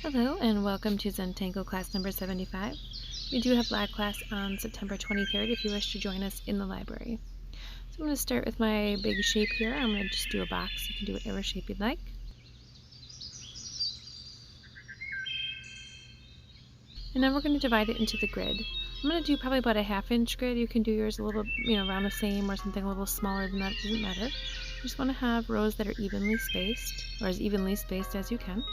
Hello and welcome to Zentangle class number 75. We do have lab class on September 23rd if you wish to join us in the library. So I'm going to start with my big shape here. I'm going to just do a box. You can do whatever shape you'd like. And then we're going to divide it into the grid. I'm going to do probably about a ½ inch grid. You can do yours a little, around the same or something a little smaller than that. It doesn't matter. You just want to have rows that are evenly spaced, or as evenly spaced as you can.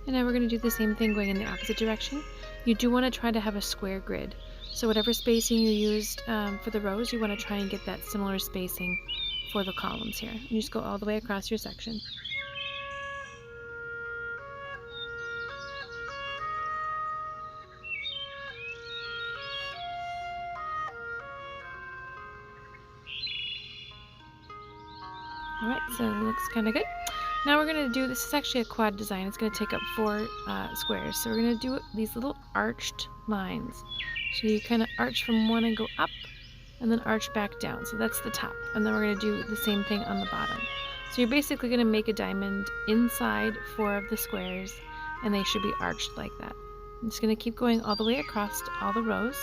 And now we're going to do the same thing going in the opposite direction. You do want to try to have a square grid. So whatever spacing you used for the rows, you want to try and get that similar spacing for the columns here. And you just go all the way across your section. Alright, so it looks kind of good. Now we're going to do, this is actually a quad design. It's going to take up 4 squares. So we're going to do these little arched lines. So you kind of arch from one and go up, and then arch back down. So that's the top. And then we're going to do the same thing on the bottom. So you're basically going to make a diamond inside 4 of the squares, and they should be arched like that. I'm just going to keep going all the way across all the rows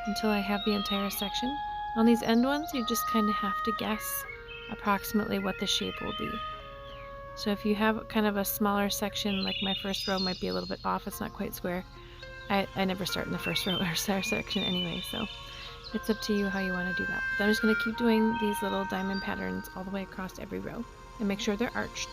until I have the entire section. On these end ones, you just kind of have to guess approximately what the shape will be. So if you have kind of a smaller section, like my first row might be a little bit off, it's not quite square. I never start in the first row or section anyway, so it's up to you how you want to do that. But I'm just going to keep doing these little diamond patterns all the way across every row and make sure they're arched.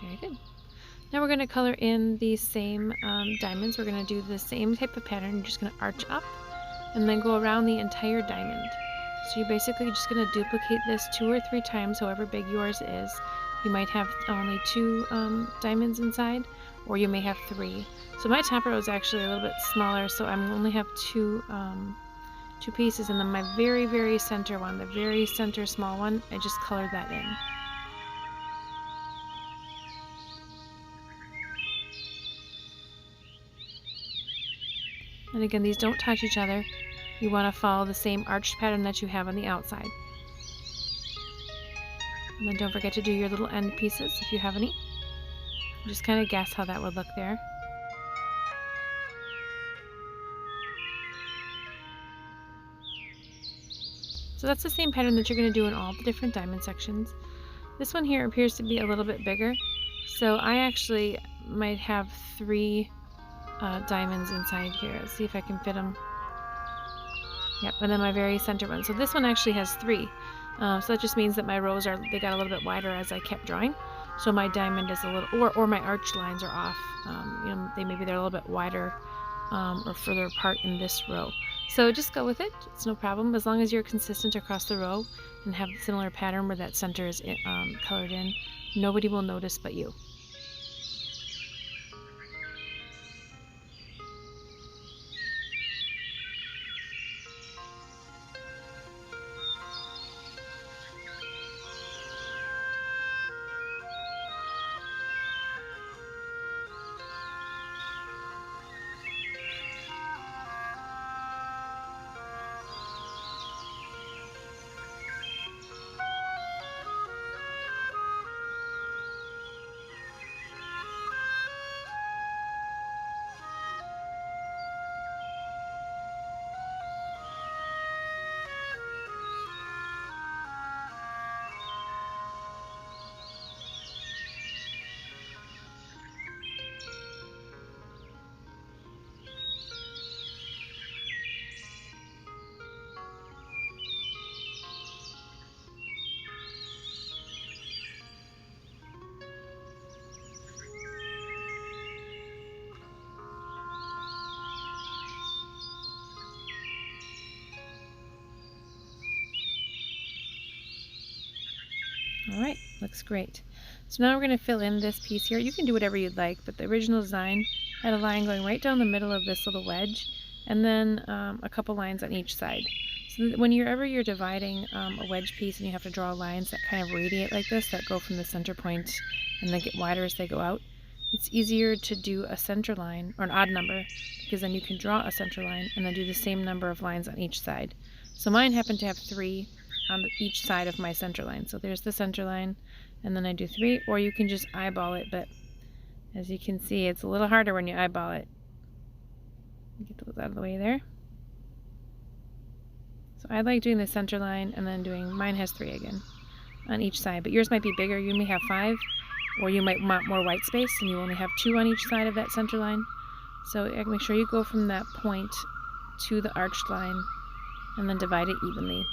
Very good. Now we're going to color in these same diamonds. We're going to do the same type of pattern. You're just going to arch up and then go around the entire diamond. So you're basically just going to duplicate this 2 or 3 times, however big yours is. You might have only 2 diamonds inside, or you may have 3. So my top row is actually a little bit smaller, so I only have 2 pieces, and then my very, very center one, the very center small one, I just colored that in. And again, these don't touch each other. You want to follow the same arched pattern that you have on the outside. And then don't forget to do your little end pieces if you have any. Just kind of guess how that would look there. So that's the same pattern that you're going to do in all the different diamond sections. This one here appears to be a little bit bigger. So I actually might have 3 diamonds inside here. Let's see if I can fit them. Yep, and then my very center one. So this one actually has 3. So that just means that my rows they got a little bit wider as I kept drawing. So my diamond is a little, or my arch lines are off. Maybe they're a little bit wider or further apart in this row. So just go with it. It's no problem as long as you're consistent across the row and have a similar pattern where that center is colored in. Nobody will notice but you. looks great. So now we're going to fill in this piece here. You can do whatever you'd like, but the original design had a line going right down the middle of this little wedge, and then a couple lines on each side. So that whenever you're dividing a wedge piece and you have to draw lines that kind of radiate like this, that go from the center point and then get wider as they go out, it's easier to do a center line, or an odd number, because then you can draw a center line and then do the same number of lines on each side. So mine happen to have 3 on each side of my center line. So there's the center line, and then I do 3, or you can just eyeball it, but as you can see, it's a little harder when you eyeball it. Get those out of the way there. So I like doing the center line and then doing, mine has 3 again on each side, but yours might be bigger. You may have 5, or you might want more white space and you only have 2 on each side of that center line. So make sure you go from that point to the arched line and then divide it evenly.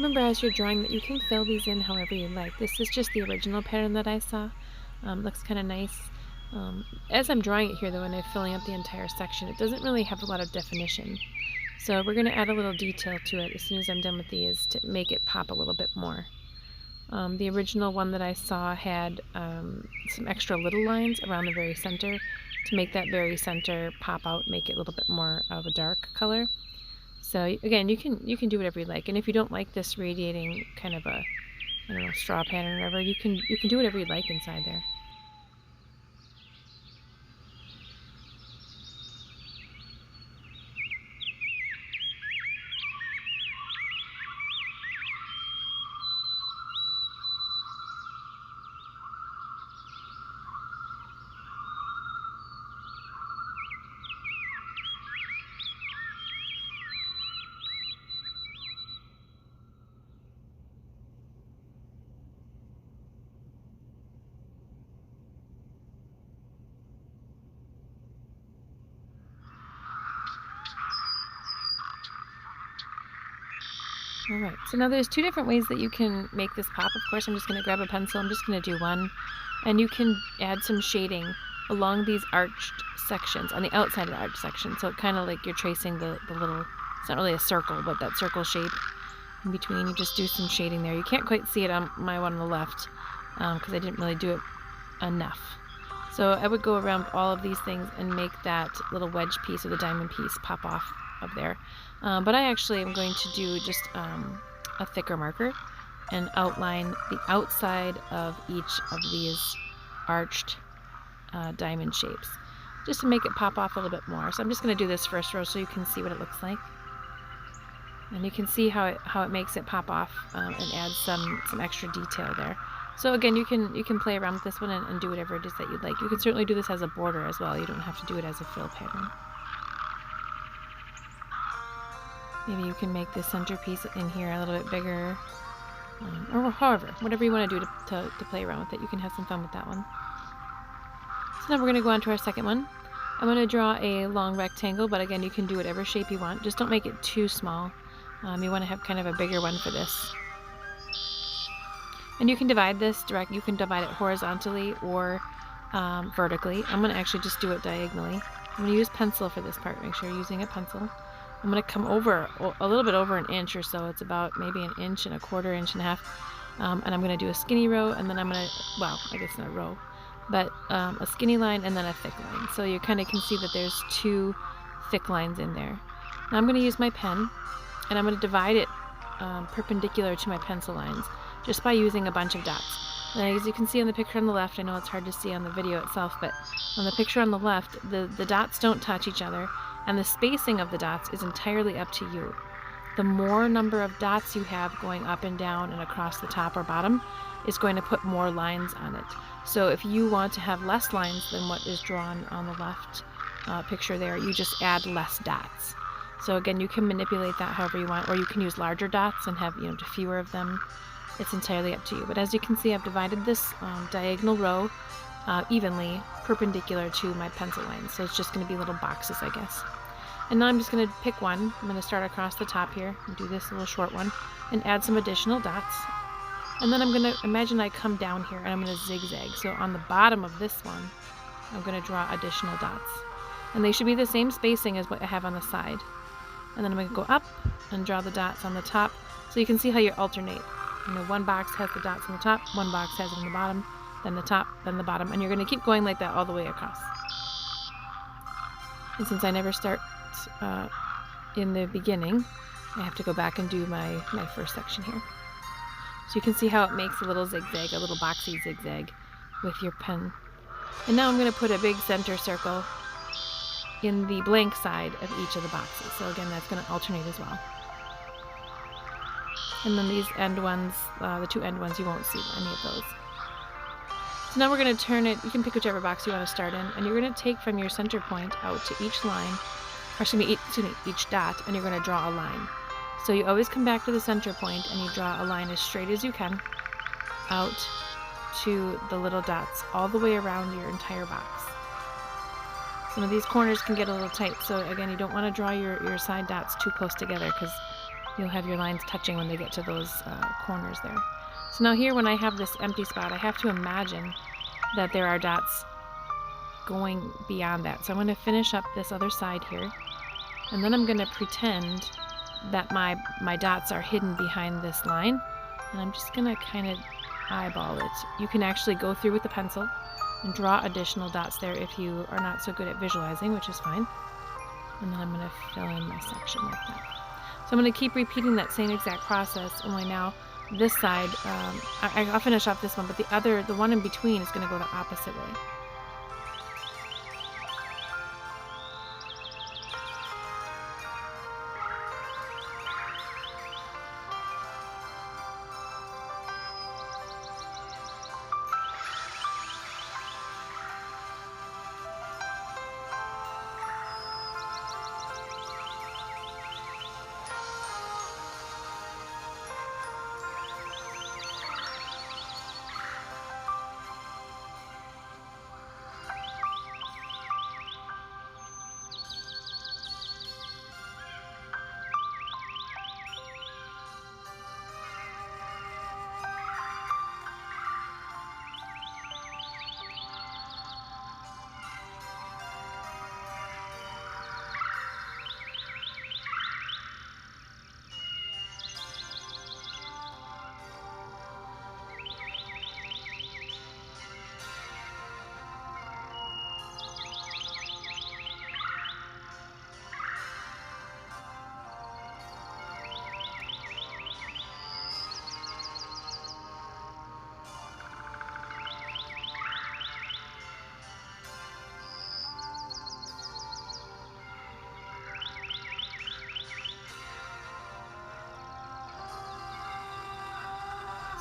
Remember as you're drawing that you can fill these in however you like. This is just the original pattern that I saw. Looks kind of nice. As I'm drawing it here though, and I'm filling up the entire section, it doesn't really have a lot of definition. So we're going to add a little detail to it as soon as I'm done with these to make it pop a little bit more. The original one that I saw had some extra little lines around the very center to make that very center pop out, make it a little bit more of a dark color. So again, you can do whatever you like, and if you don't like this radiating kind of a, I don't know, straw pattern or whatever, you can do whatever you like inside there. Alright, so now there's two different ways that you can make this pop. Of course, I'm just going to grab a pencil. I'm just going to do one. And you can add some shading along these arched sections, on the outside of the arched section. So it kind of like you're tracing the little, it's not really a circle, but that circle shape in between. You just do some shading there. You can't quite see it on my one on the left because I didn't really do it enough. So I would go around all of these things and make that little wedge piece or the diamond piece pop off up there. But I actually am going to do just a thicker marker and outline the outside of each of these arched diamond shapes, just to make it pop off a little bit more. So I'm just going to do this first row so you can see what it looks like. And you can see how it makes it pop off and add some extra detail there. So again, you can play around with this one and do whatever it is that you'd like. You can certainly do this as a border as well. You don't have to do it as a fill pattern. Maybe you can make the centerpiece in here a little bit bigger, or however, whatever you want to do to play around with it. You can have some fun with that one. So now we're going to go on to our second one. I'm going to draw a long rectangle, but again, you can do whatever shape you want. Just don't make it too small. You want to have kind of a bigger one for this. And you can divide this you can divide it horizontally or vertically. I'm going to actually just do it diagonally. I'm going to use pencil for this part. Make sure you're using a pencil. I'm going to come over a little bit over an inch or so. It's about maybe an inch and a quarter, inch and a half. And I'm going to do a skinny row, and then I'm going to, well, I guess not a row, but a skinny line and then a thick line. So you kind of can see that there's two thick lines in there. Now I'm going to use my pen, and I'm going to divide it perpendicular to my pencil lines just by using a bunch of dots. And as you can see on the picture on the left, I know it's hard to see on the video itself, but on the picture on the left, the dots don't touch each other. And the spacing of the dots is entirely up to you. The more number of dots you have going up and down and across the top or bottom is going to put more lines on it. So if you want to have less lines than what is drawn on the left picture there, you just add less dots. So again, you can manipulate that however you want, or you can use larger dots and have fewer of them. It's entirely up to you. But as you can see, I've divided this diagonal row evenly perpendicular to my pencil lines. So it's just going to be little boxes, I guess. And now I'm just going to pick one. I'm going to start across the top here and do this little short one and add some additional dots. And then I'm going to imagine I come down here and I'm going to zigzag. So on the bottom of this one, I'm going to draw additional dots. And they should be the same spacing as what I have on the side. And then I'm going to go up and draw the dots on the top. So you can see how you alternate. One box has the dots on the top, one box has it on the bottom, then the top, then the bottom. And you're going to keep going like that all the way across. And since I never start in the beginning, I have to go back and do my first section here. So you can see how it makes a little zigzag, a little boxy zigzag with your pen. And now I'm going to put a big center circle in the blank side of each of the boxes. So again, that's going to alternate as well. And then these end ones, the two end ones, you won't see any of those. So now we're going to turn it, you can pick whichever box you want to start in, and you're going to take from your center point out to each line, or each dot, and you're going to draw a line. So you always come back to the center point and you draw a line as straight as you can out to the little dots all the way around your entire box. Some of these corners can get a little tight, so again, you don't want to draw your side dots too close together because you'll have your lines touching when they get to those corners there. So now here, when I have this empty spot, I have to imagine that there are dots going beyond that. So I'm going to finish up this other side here, and then I'm going to pretend that my dots are hidden behind this line, and I'm just going to kind of eyeball it. You can actually go through with the pencil and draw additional dots there if you are not so good at visualizing, which is fine. And then I'm going to fill in my section like that. So I'm going to keep repeating that same exact process, only now this side, I'll finish off this one, but the one in between is going to go the opposite way.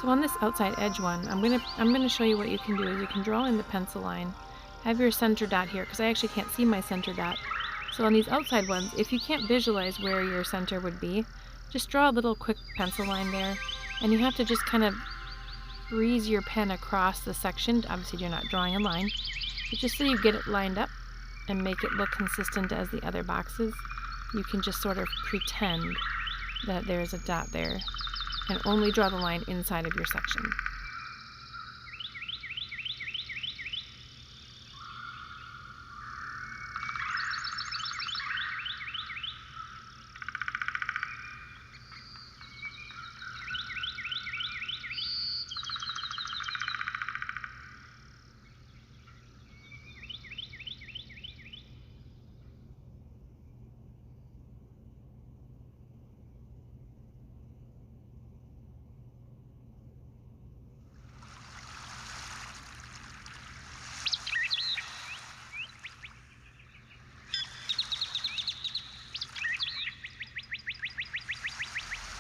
So on this outside edge one, I'm gonna show you what you can do is you can draw in the pencil line, have your center dot here, because I actually can't see my center dot. So on these outside ones, if you can't visualize where your center would be, just draw a little quick pencil line there, and you have to just kind of breeze your pen across the section. Obviously you're not drawing a line, but just so you get it lined up and make it look consistent as the other boxes, you can just sort of pretend that there's a dot there and only draw the line inside of your section.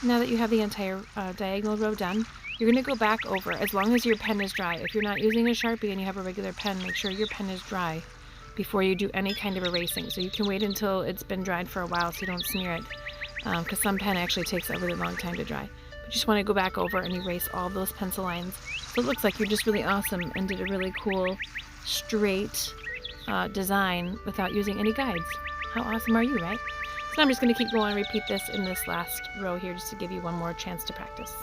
Now that you have the entire diagonal row done, you're going to go back over as long as your pen is dry. If you're not using a Sharpie and you have a regular pen, make sure your pen is dry before you do any kind of erasing. So you can wait until it's been dried for a while so you don't smear it, because some pen actually takes a really long time to dry. But you just want to go back over and erase all those pencil lines. So it looks like you're just really awesome and did a really cool, straight design without using any guides. How awesome are you, right? So I'm just going to keep going and repeat this in this last row here just to give you one more chance to practice.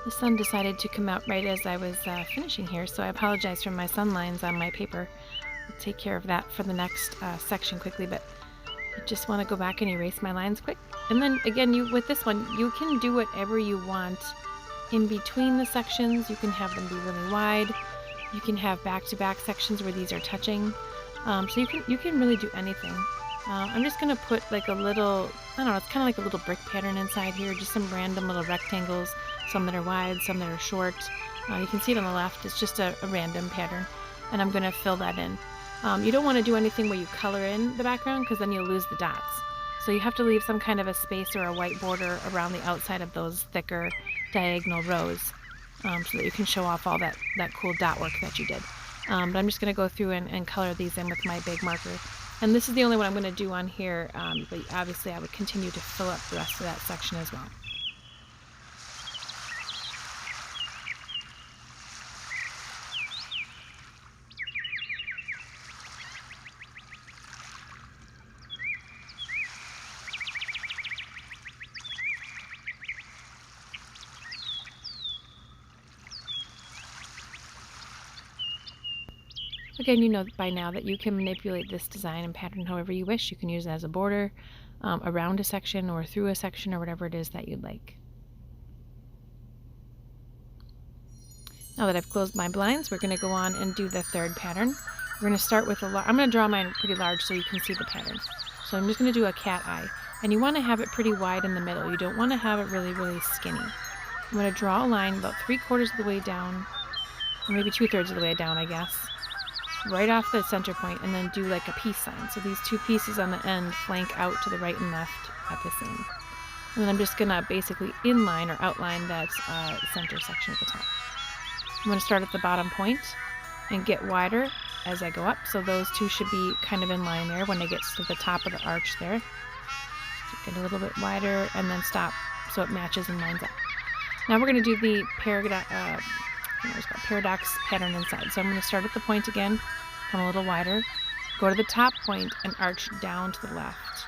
The sun decided to come out right as I was finishing here, so I apologize for my sun lines on my paper. I'll take care of that for the next section quickly, but I just want to go back and erase my lines quick. And then again, with this one, you can do whatever you want in between the sections. You can have them be really wide. You can have back-to-back sections where these are touching. So you can really do anything. I'm just gonna put like a little, I don't know, it's kind of like a little brick pattern inside here, just some random little rectangles, some that are wide, some that are short. You can see it on the left, it's just a random pattern, and I'm gonna fill that in. You don't want to do anything where you color in the background because then you'll lose the dots. So you have to leave some kind of a space or a white border around the outside of those thicker diagonal rows, so that you can show off all that cool dot work that you did. But I'm just going to go through and color these in with my big marker. And this is the only one I'm going to do on here, but obviously I would continue to fill up the rest of that section as well. Again, you know by now that you can manipulate this design and pattern however you wish. You can use it as a border, around a section or through a section or whatever it is that you'd like. Now that I've closed my blinds, we're going to go on and do the third pattern. We're going to start with I'm going to draw mine pretty large so you can see the pattern. So I'm just going to do a cat eye. And you want to have it pretty wide in the middle. You don't want to have it really, really skinny. I'm going to draw a line about 3/4 of the way down, or maybe 2/3 of the way down, I guess, right off the center point, and then do like a peace sign. So these two pieces on the end flank out to the right and left at the same. And then I'm just going to basically inline or outline that center section at the top. I'm going to start at the bottom point and get wider as I go up. So those two should be kind of in line there when it gets to the top of the arch there. So get a little bit wider and then stop so it matches and lines up. Now we're going to do the paradox pattern inside. So I'm going to start at the point again, come a little wider, go to the top point and arch down to the left.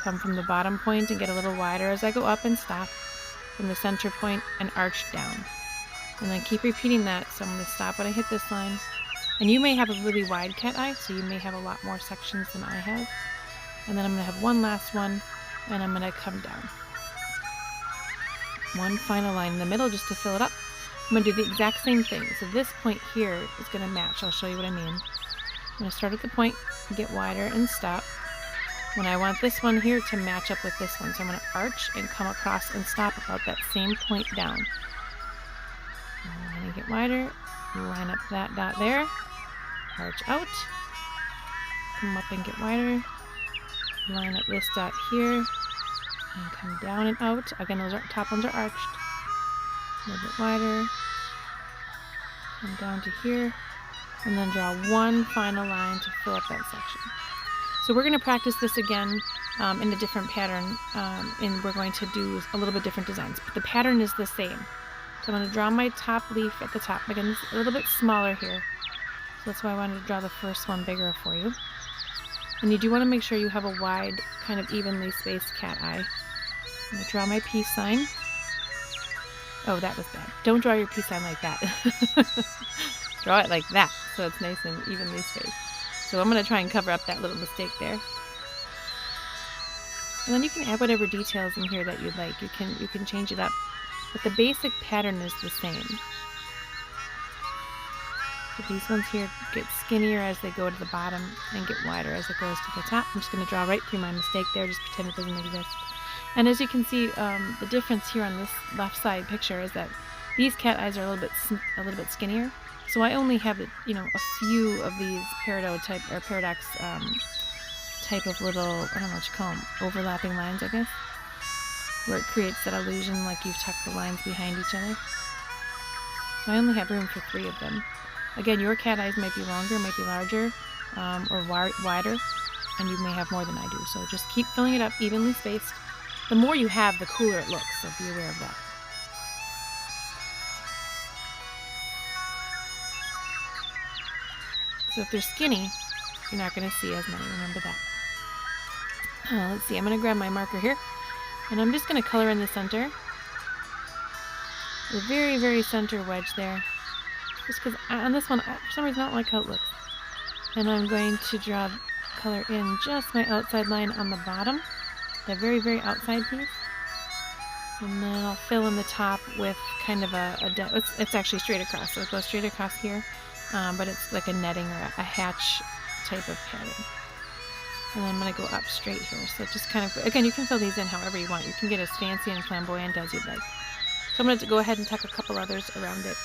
Come from the bottom point and get a little wider as I go up and stop. From the center point and arch down. And then keep repeating that. So I'm going to stop when I hit this line. And you may have a really wide cat eye, so you may have a lot more sections than I have. And then I'm going to have one last one, and I'm going to come down. One final line in the middle just to fill it up. I'm going to do the exact same thing. So this point here is going to match. I'll show you what I mean. I'm going to start at the point, get wider, and stop. When I want this one here to match up with this one. So I'm going to arch and come across and stop about that same point down. I'm going to get wider, line up that dot there, arch out, come up and get wider, line up this dot here, and come down and out. Again, those top ones are arched. A little bit wider, come down to here, and then draw one final line to fill up that section. So we're going to practice this again in a different pattern, and we're going to do a little bit different designs, but the pattern is the same. So I'm going to draw my top leaf at the top. Again, this is a little bit smaller here. So that's why I wanted to draw the first one bigger for you. And you do want to make sure you have a wide, kind of evenly spaced cat eye. I'm going to draw my peace sign. Oh, that was bad. Don't draw your peace sign like that. Draw it like that, so it's nice and evenly spaced. So I'm going to try and cover up that little mistake there. And then you can add whatever details in here that you'd like. You can change it up. But the basic pattern is the same. So these ones here get skinnier as they go to the bottom and get wider as it goes to the top. I'm just going to draw right through my mistake there, just pretend it doesn't exist. And as you can see, the difference here on this left side picture is that these cat eyes are a little bit skinnier. So I only have a few of these paradox type of little, I don't know what you call them, overlapping lines, I guess, where it creates that illusion like you've tucked the lines behind each other. So I only have room for 3 of them. Again, your cat eyes might be longer, might be larger, or wider, and you may have more than I do. So just keep filling it up evenly spaced. The more you have, the cooler it looks, so be aware of that. So if they're skinny, you're not going to see as many, remember that. Let's see, I'm going to grab my marker here. And I'm just going to color in the center. the very, very center wedge there. Just because on this one, for some reason, I don't like how it looks. And I'm going to draw color in just my outside line on the bottom, the very, very outside piece. And then I'll fill in the top with kind of it's actually straight across, so it goes straight across here, but it's like a netting or a hatch type of pattern. And then I'm going to go up straight here, so just kind of, again, you can fill these in however you want. You can get as fancy and flamboyant as you'd like. So I'm going to go ahead and tuck a couple others around it.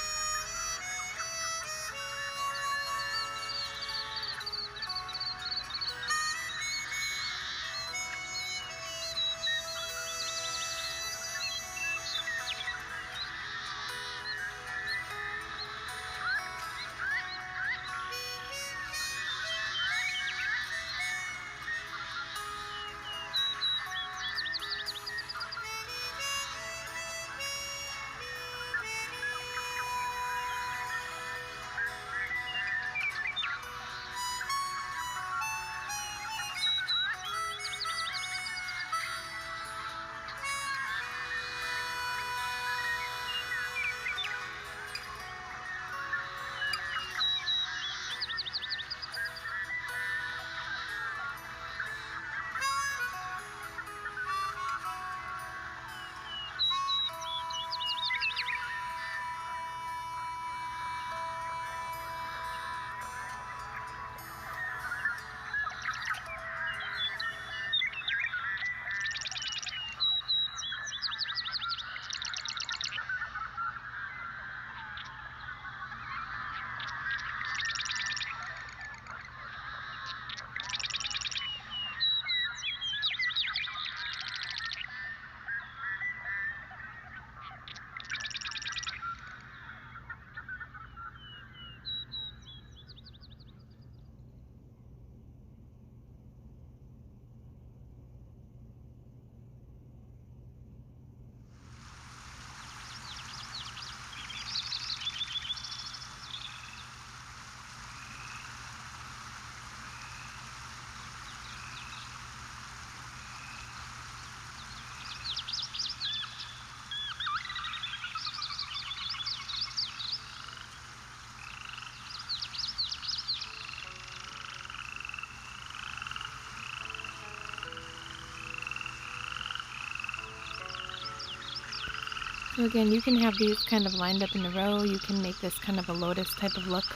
So again, you can have these kind of lined up in a row. You can make this kind of a lotus type of look.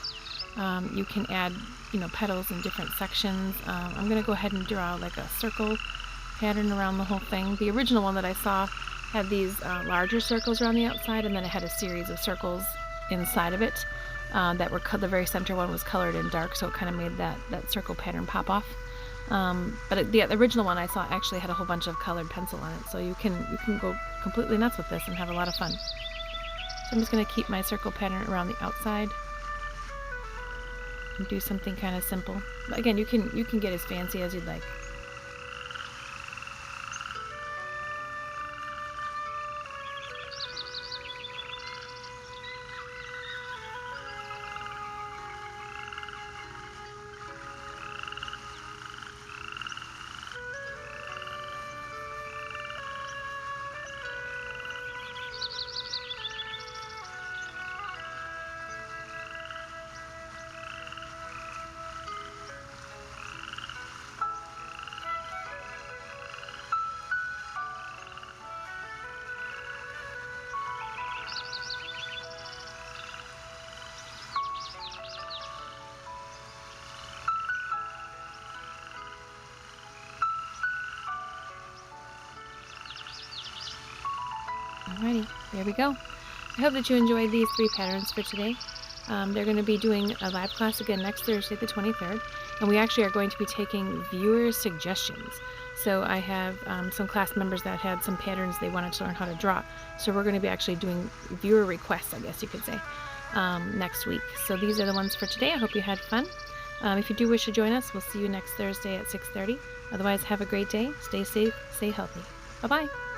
You can add, petals in different sections. I'm going to go ahead and draw like a circle pattern around the whole thing. The original one that I saw had these larger circles around the outside, and then it had a series of circles inside of it that were the very center one was colored in dark, so it kind of made that circle pattern pop off. But the original one I saw actually had a whole bunch of colored pencil on it, so you can go completely nuts with this and have a lot of fun. So I'm just going to keep my circle pattern around the outside and do something kind of simple. But again, you can get as fancy as you'd like. Alrighty, there we go. I hope that you enjoyed these 3 patterns for today. They're going to be doing a live class again next Thursday, the 23rd, and we actually are going to be taking viewer suggestions. So I have some class members that had some patterns they wanted to learn how to draw. So we're going to be actually doing viewer requests, I guess you could say, next week. So these are the ones for today. I hope you had fun. If you do wish to join us, we'll see you next Thursday at 6:30. Otherwise, have a great day. Stay safe. Stay healthy. Bye-bye.